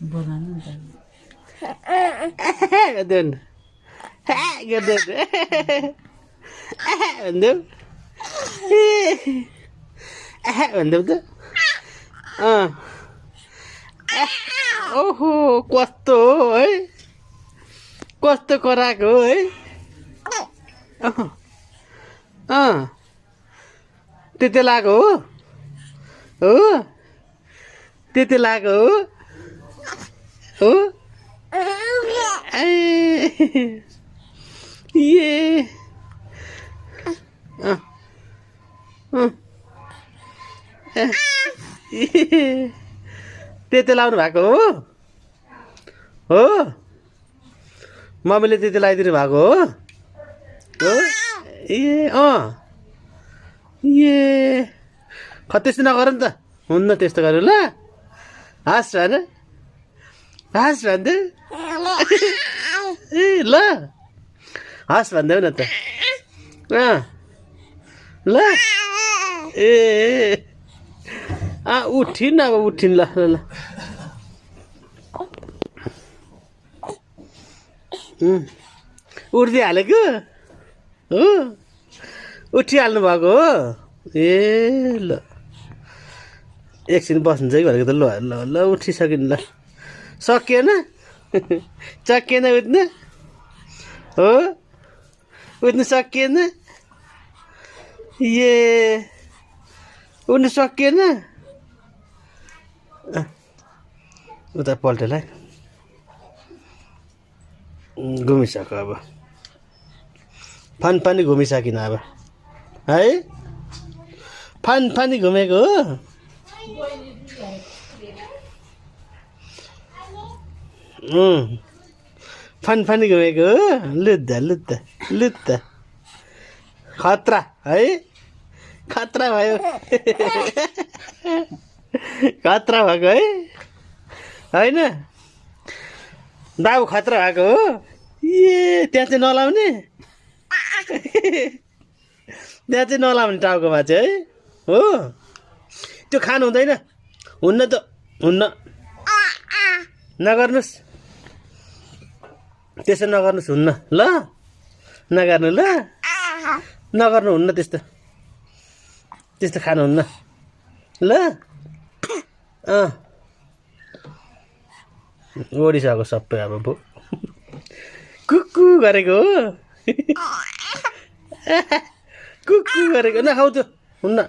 बोलाउनु नि गर्दैन गर्दैन भन्देऊ भन्देऊ त ओहो कस्तो हो है कस्तो कराएको हो है त्यति लाग्यो हो त्यति लाग्यो हो ये त्यति लाउनु भएको हो मम्मीले त्यति लगाइदिनु भएको हो ए त्यस्तो नगर नि त हुन्न त्यस्तो गर्नु ल हाँस भन हाँस भन्दै ए ल हाँस भन्दैौ न त ल ए उठिन् अब उठिन् ल ल उठ्दै हालेको हो उठिहाल्नु भएको हो ए ल एकछिन बस्नु चाहिँ भनेको त ल ल ल उठिसकिन् ल सकिएन सकिएन उठ्नु हो उठ्नु सकिएन ए उठ्नु सकिएन उता पल्टेलाई घुमिसक्यो अब फानी घुमिसकिन अब है फानी घुमेको हो फानी घुमेको हो लुद्दा खतरा है खतरा भयो खतरा भएको है होइन बाबु खतरा भएको हो ए त्यहाँ चाहिँ नलाउने त्यहाँ चाहिँ नलाउने टाउकोमा चाहिँ है हो त्यो खानु हुँदैन हुन्न त हुन्न नगर्नुहोस् त्यसो नगर्नुहोस् हुन्न ल नगर्नु ल नगर्नु हुन्न त्यस्तो खानुहुन्न ल ओडिसक्यो सबै अब कुक्कु गरेको हो कुक्कु गरेको नखाऊ त्यो हुन्न